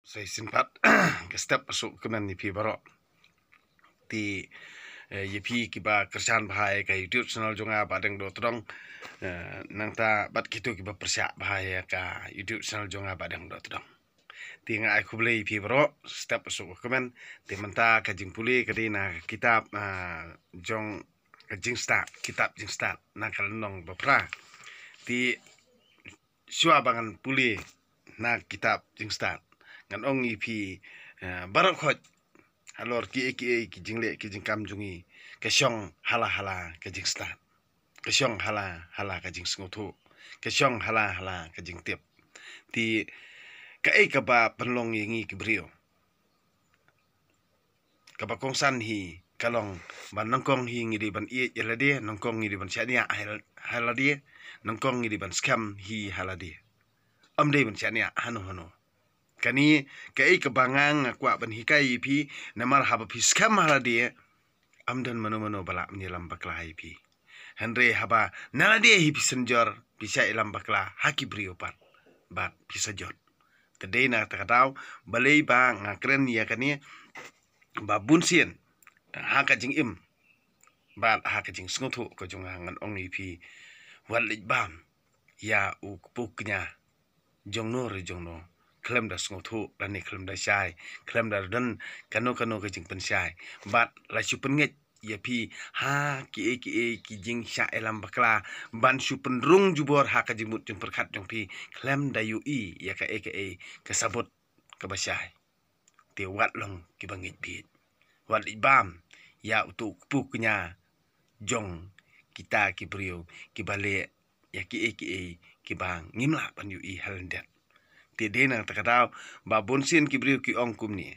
Saya simpat ke step masuk ke mana pi barok ti yepi kiba kerjaan bahaya ke YouTube channel jonga badeng do todong nang ta bat kitu kiba persyak bahaya ka YouTube channel jonga badeng do todong ti nga aku beli pi barok step masuk ke mana ti menta ka jing puli ka na kitab jong ka jing start kitab jing start na kalnong bapra ti syua bangan puli na kitab jing start ngan ong ipi barak khot alor ki jingle ki jingkam jungi ke syong hala ke jing start ke syong hala ke jing sngutu ke syong hala ke jing tip ti ka ba penlong yingi ki brio ka ba kongsan hi kalong ban nangkong hi ngidi ban i yelade nangkong ngidi ban chania halade nangkong ngidi ban scam hi halade amde ban chania hanu kani kai kebangang akwa ban hikai pi namar haba pi scam hala dia amdan mano bala menyelam bakla pi henry haba nala dia hi pi senjor bisa ilam bakla haki brio bat pi sajot kedai na takatau balai ba ngakren ya kani ba bunsien haka jing im ba haka jing sngutu ko jungangan ong pi walit bam ya ukpuknya jongno klem da sngotu lani klem da syai klem da dan kano ke jing pen syai bat la supen nget ya pi ha ki jing sya elam bakla ban supen rung jubor ha ka jimut jing perkat jong pi klem da ui ya ka ke sabut ke basyai te wat long ki bangit bit wat ibam ya utu puknya jong kita ki brio ki bale ya ki bang ngimla pan ui halendet ti dena takatau ba bonsin ki brio ki ong kumni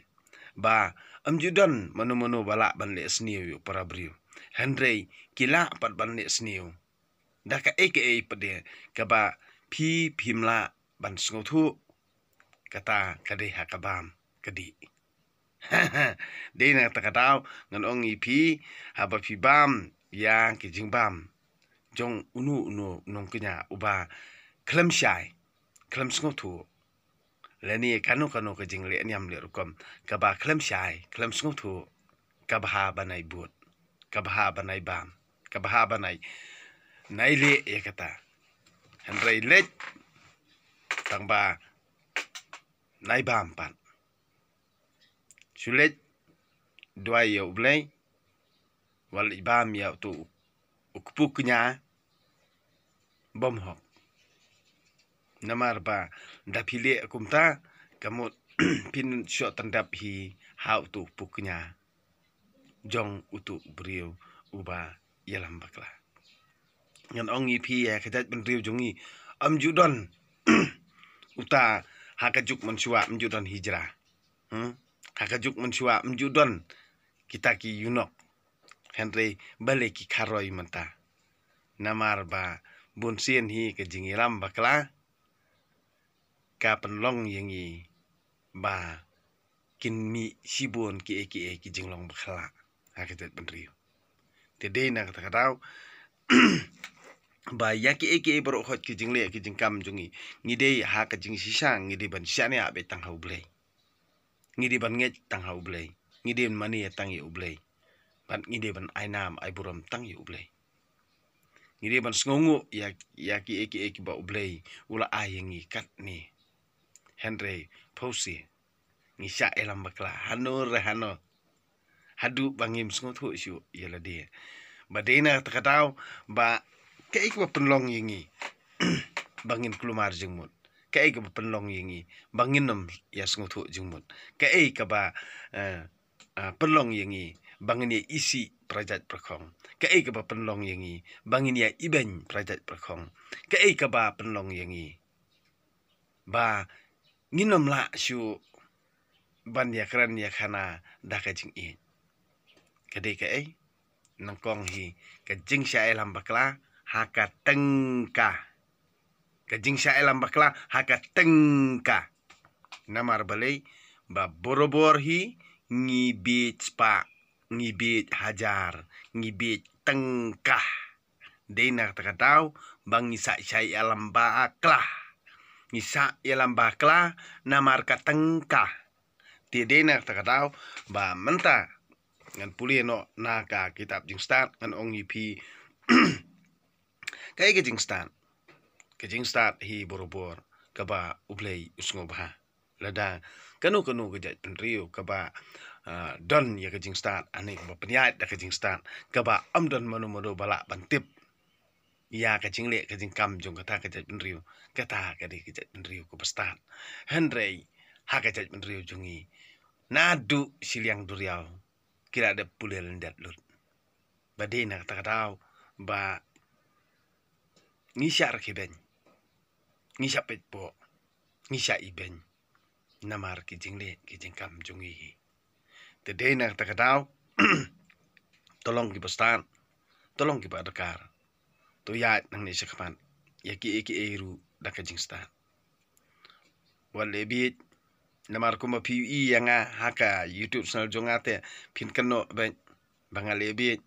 ba amjudan manu bala ban le sniu yu para brio henry kila pat ban le sniu da ka pade ka ba phimla ban sngotu kata kade hakabam kadi dena takatau ngan ong ipi haba pi bam yang ki jingbam jong unu nong kenya uba klem syai klem sngotu lani kanu ke jing le nyam le rukom ka ba klem syai klem sngutu ka ba banai but ka ba banai bam ka ba banai nai le ya kata henry let tang ba nai bam pan sulet dua ya ublai wal ibam ya tu ukpuknya bom hok namar ba dapile kumta kamu pin shot tandap hi how to puknya jong utu brio uba yalam bakla ngan ong ipi ya kadat ben brio jongi amjudon uta hakajuk mensua amjudon hijrah hakajuk mensua amjudon kita ki yunok henry bale ki karoi menta namar ba bunsien hi ke jingiram bakla ka penlong yangi ba kin mi sibun ki jinglong bakhala hakitet benrio tede na kata katau ba ya ki bro khot ki jingle ki jingkam jungi ngide ha ka jing sisang ngide ban syane abe tang hau blai ngide ban nget tang hau blai ngide mani tang yu blai ban ngide ban ainam ai buram tang yu blai ngide ban sngongu ya ki ba blai ula ayengi kat ni henry posi ngisya elam bakla hano hadu bangim sngotu syu yala dia badena takatau ba kai ko penlong yingi bangin klumar jengmut kai ko penlong yingi bangin nam ya sngotu jengmut kai ka ba penlong yingi bangin ya isi prajat prakong kai ka ba penlong yingi bangin ya iben prajat prakong kai ka ba penlong yingi ba nginom la syu ban ya kran ya khana da ka jing i kade ka nangkong hi ka jing sya elam bakla haka tengka ka jing sya elam bakla haka tengka namar balai ba borobor hi ngibit spa ngibit hajar ngibit tengka dena takatau bang isa syai elam bakla ngisa yalam bakla namar katengka ti dena takadau ba menta ngan puli no naka kitab jing start ngan ong yipi kai ke jing start hi borobor kaba ublei usngo bah lada kanu gejat penrio kaba don ya ke jing start ani kaba penyat da ke jing start kaba amdon manu bala bantip ya ke jing le ke jing kam jong kata kejat penrio kata ke di kejat penrio ko start hendrei ha kejat penrio jongi nadu siliang duriau kira ada pulel ndat lut badena takadau ba ngisa rakeben ngisa petpo ngisa iben namar ki jingle ki jingkam jungi tedena takadau tolong ki bestan tolong ki badakar to ya nang ni sekman ya ki eru daka jingstan wale bi namar kuma PUI yang haka YouTube channel jongate pin kano ben bangale bi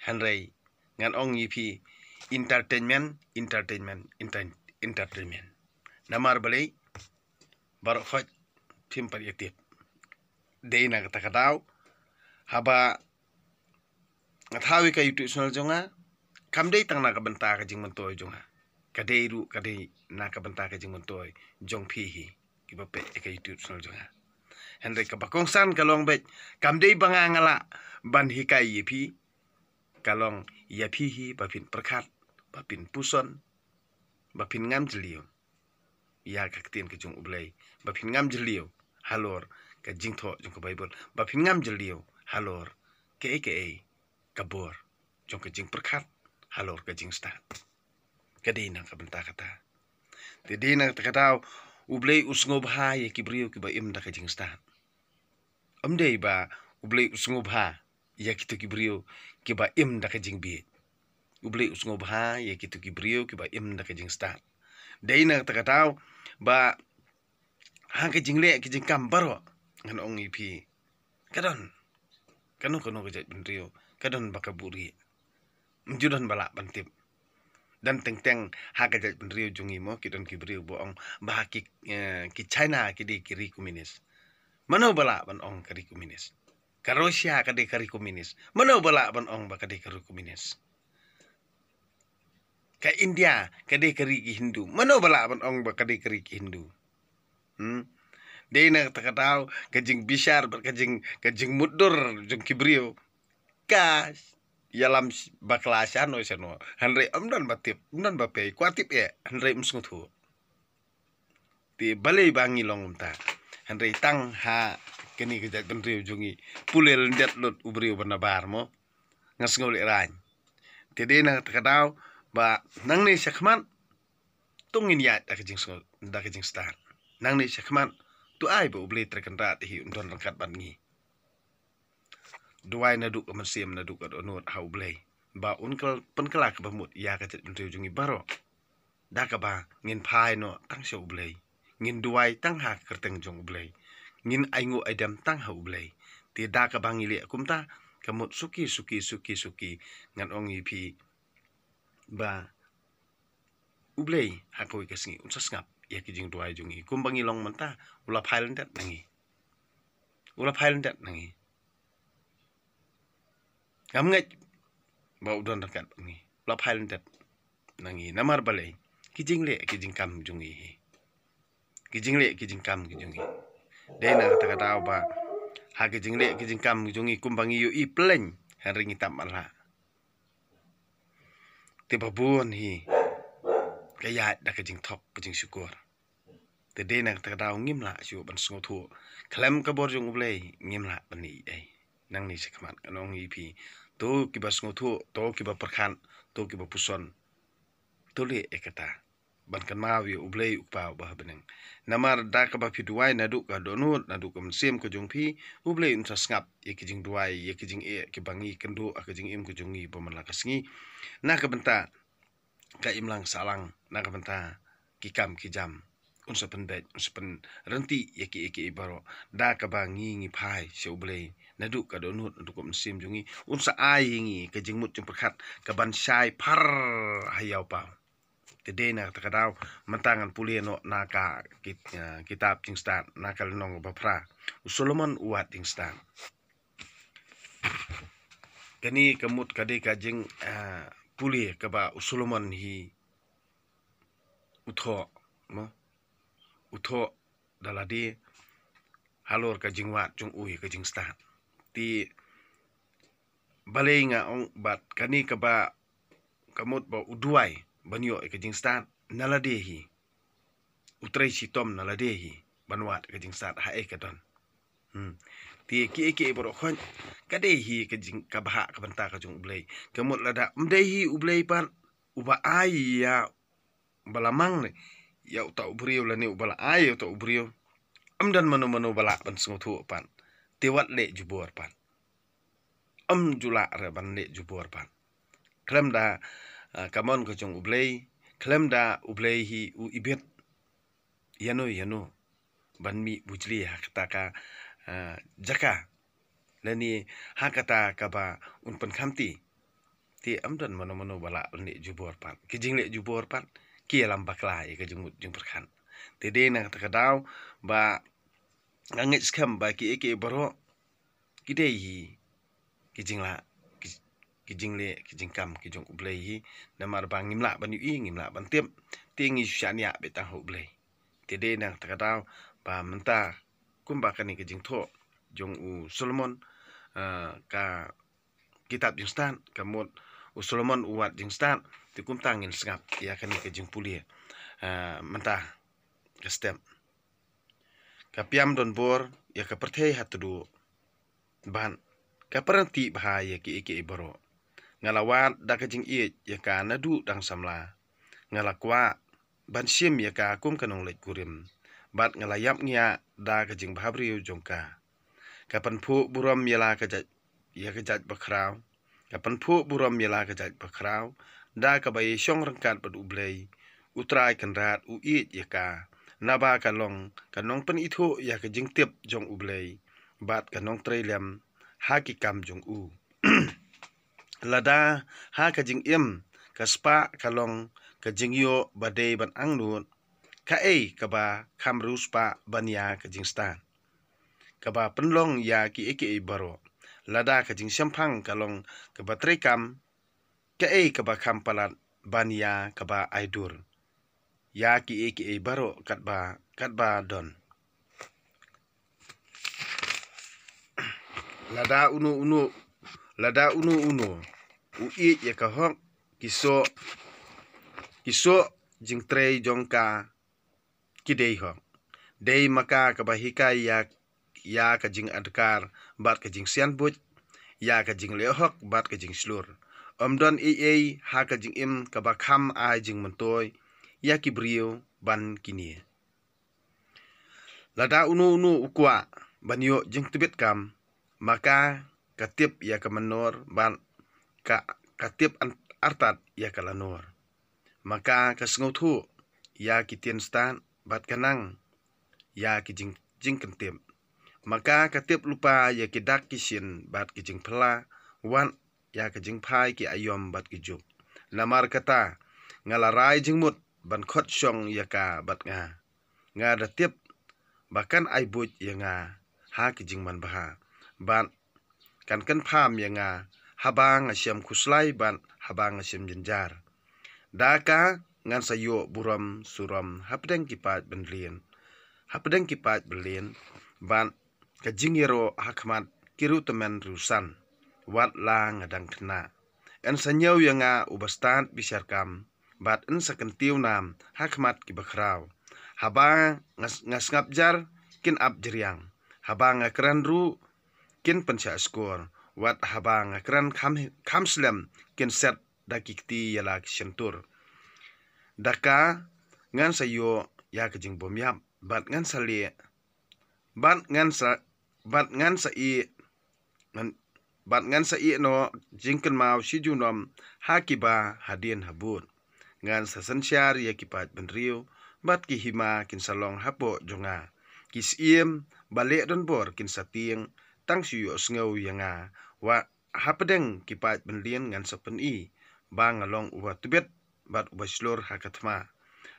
hanrei ngan ong yipi entertainment namar balai baru khoj tim pariatit deina kata kadau haba ngathawi ka YouTube channel jonga kamdei tang na ka benta ka jing mentoy jonga kadeiru kadei na ka benta ka jing mentoy jong pihi ki bape ka YouTube channel jonga henry ka bakong san kalong bet kamdei banga ngala ban hikai yipi kalong yapihi bapin perkat bapin puson bapin ngam jeliu ya kaktin ke jong ublei bapin ngam jeliu halor ka jingtho jong ka bible bapin ngam jeliu halor ke kabor jong ka jing perkat halor ka jing start kadina ka benta kata tidina kata ublei usngob ha ye kibriu ki ba im da ka jing start amdei ba ublei usngob ha ya kitu kibriu ki ba im da ka jing bi ublei usngob ha ye kitu kibriu ki ba im da ka jing start deina kata ba ha ka jing le ki jing kam baro ngan ong ipi kadon kanu ka jat benrio kadon bakaburi mjudan bala bantip dan teng ha ka jat benrio jungi mo kidon kibriu bo ong ba ki China ki di kiri komunis mano bala ban ong kiri komunis ka Rusia ka di kiri komunis mano bala ban ong ba ka di kiri komunis ka India ka di kiri Hindu mano bala ban ong ba ka di kiri Hindu deina takatau kajing bisar kajing mudur jong kibriu ka yalam baklasan no seno hanre amdan batip amdan bape kwatip ya hanre msnguthu ti balei bangi longumta hanre tang ha keni kejat benriu jungi pulel ndet lot ubriu banabar mo ngasngol ran ti deina takatau ba nang ni sakman tungin ya da kajing star nang ni sakman tu ai bo beli terkenrat hi undon rangkat bangi duai na duk amansiam na duk adonot hau blei ba unkal penkelak bamut ya ka jet bentriu jungi baro da ka ba ngin phai no tang show blei ngin duai tang ha kerteng jong blei ngin aingu aidam tang hau blei ti da ka bangi le kumta kamut suki ngan ong ipi ba ublei hakoi kasngi unsas ngap ya kijing duai jungi kumbangi long menta ula phailen dat nangi ngamngat ba udon dekat nangi ula phailen dat nangi namar balai kijing kam jungi kijing kam jungi dena kata ba ha kijing kam jungi kumbangi yu i pleng haringi tamala tiba buon hi kaya da kijing tok kijing syukur tede nak takadau ngimla syu ban sngotu klam kabor jong ublei ngimla bani ai nang ni sekman kanong ipi to kiba sngotu to kiba perkhan to kiba puson to le ekata ban kan mawi ublei upa bah beneng namar da ka ba piduai nadu ka donut nadu ka msim ko jong pi ublei unsa ngap ye kijing duai ye kijing kibangi kendo akajing im ko jongi boman lakasngi na ka benta ka imlang salang na ka benta kikam kijam unsa pendet unsa pen renti yaki baro da ka bangi ngi phai seublei nadu ka donut nadu ko msim jungi unsa ai ngi ka jingmut jung perkhat ka ban sai par hayau pa Tede na takadaw mantangan puli no naka kitab ting stan naka nong bapra Solomon uat ting stan kani kamut kade kajing puli kaba Solomon hi utho mo utho daladi halor kajing wat jung ui kajing stan ti balei nga ong bat kani kaba kamut ba uduai banyo kajing stan naladehi utrai sitom naladehi banwat kajing stat hae kadon ti ki boro khon kadehi kajing kabaha kabanta kajung ublei kamut lada mdehi ublei pan uba ai ya balamang ne ya uta ubrio lani ubala ai uta ubrio amdan mano bala ban sungtu pan tewat le jubor pan jula re ban le jubor pan klem da kamon kajung ublei klem da ublei hi u ibet yano ban mi bujli hakata jaka lani hakata kaba unpan khamti ti amdan mano bala le jubor pan kijing le jubor pan ki alam bakla e kajung jung perkhan te de na takadaw ba angit skam ba ki eke baro kidei hi kijing la kijing kam kijung ublei hi namar bang ngimla ban yu ngimla ban tip tingi syania betang ublei te de na takadaw ba menta kumba kani kijing tho jong u Solomon ka kitab jing stan kamut u Solomon uat jing stan ti kum tangin sngap ya kani kijing puli menta kastem kapiam don bor ya ka perthei hatudu ban ka peranti bahaya ki boro ngalawat da kajing iet ya ka nadu dang samla ngalakwa ban sim ya ka kum kanong lek kurim bat ngalayap nya da kajing bahabriu jongka kapan phu buram yala kajat ya kajat bakraw kapan phu buram yala kajat bakraw da ka bai syong rangkat bad ublei utrai kanrat u iet ya ka naba kalong kanong pen itho ya kajing tip jong ublei bat kanong trailem hakikam jong u lada ha kajing im kaspa kalong kajing yo badai ban angnut ka kaba kamrus pa banya kajing stan kaba penlong ya ki baro lada kajing syampang kalong kaba trekam ka kaba kampalat banya kaba aidur ya ki baro katba don lada unu ui ya ka hok kiso jing trei jongka kidei hok dei maka ka bahikai ya ka jing adkar bat ka jing sian but ya ka jing le hok bat ka jing slur omdon ha ka jing im ka ba kham a jing mentoy ya ki brio ban kini lada unu ukwa banyo jing tibet kam maka katip ya ka menor ban katip artat ya ka lanor maka ka sngotu ya ki tien stan bat kanang ya ki jing kentip maka katip lupa ya ki dak kisin bat ki jing phla wan ya ka jing phai ki ayom bat ki juk lamar kata ngalarai jing mut ban khot syong ya ka bat nga da tip bahkan ai buj ya nga ha ki jing man baha ban kan pham ya nga habang asyam kuslai ban habang asyam jenjar daka ngan sayo buram suram hapdeng kipat berlin ban kajingiro hakmat kiru temen rusan wat la ngadang kena en sanyau yanga ubastan bisarkam bat en sakentiu nam hakmat kibakraw haba ngasngap jar kin abjeriang haba ngakran ru kin pensya skor wat haba ngakran kamslem kin set dakikti yala sentur daka ngan sayo ya kajing bomyap bat ngan sa i no jingken mau sijunom hakiba hadien habut ngan sa sansyar ya kipat benriu bat ki hima kin salong hapo jonga kis iem balik don bor kin satieng tang suyo sngau yanga wa hapedeng kipat benlien ngan sapen i bang along uwa tubet bat ubaslur hakatma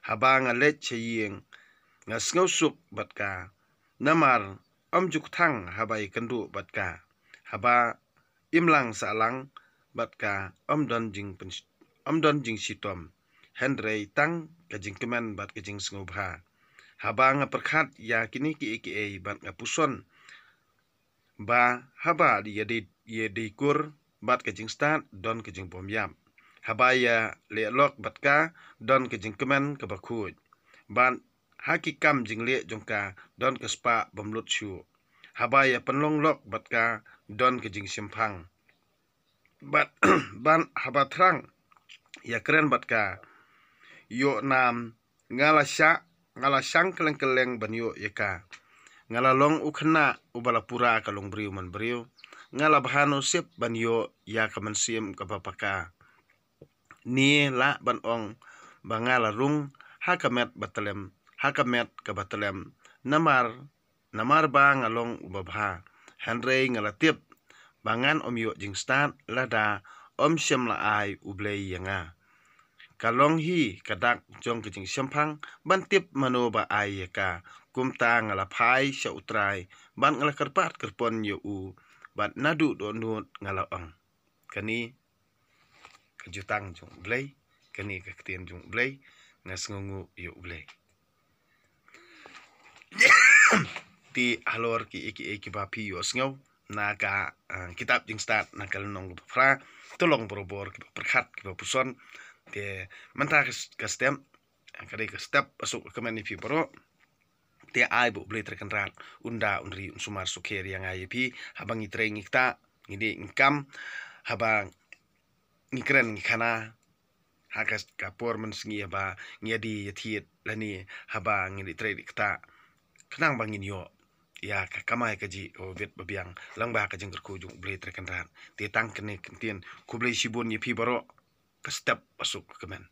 haba ngalet chayeng ngasngau suk batka namar juk thang habai kandu batka haba imlang salang batka don jing sitom hendrei tang kajing kemen bat kajing sngubha haba nga perkhat ya kini ki bat nga puson ba haba di kur bat kajing start don kajing pomyam haba ya lelok batka don kajing kemen kabakut ban hakikam jingle jongka don kespa bamlut shu haba ya penlong lok batka don kajing simpang bat ban haba trang ya keren batka yo nam ngalasang keleng banyo yaka ngalalong ukhna ubalapura kalong briu man briu ngalabhano sip banyo ya kamansim kapapaka ni la ban ong bangala rung hakamet kabatalem namar ba ngalong ubabha handrei ngalatip bangan omyo jingstat lada shem la ai ublei yanga kalong hi kadak jong kejing sempang bantip mano ba ai yaka kumta ngala phai sha utrai ban ngala karpat kerpon yo u bat nadu do nut ngala ong kani kejutang jong blei kani kaktian jong blei ngasngungu yo blei ti halor ki bapi yo sngaw naga kitab jing start nakal nong fra tolong borobor ki perkhat ki puson te manta ka stem kade ka step asuk kemani pi boro te ai bu blei terkenrat unda unri unsumar suker yang ai pi habang itre ngikta ngide ingkam habang ngikren ngikana hakas kapor mensngi ba ngedi yathiet lani habang ngidi tre dikta kenang bangin yo ya kamai kaji vet babiang langba ka jengker ku jung blei terkenrat te tang kene kentien ku blei sibun ye pi boro ka step asuk kemen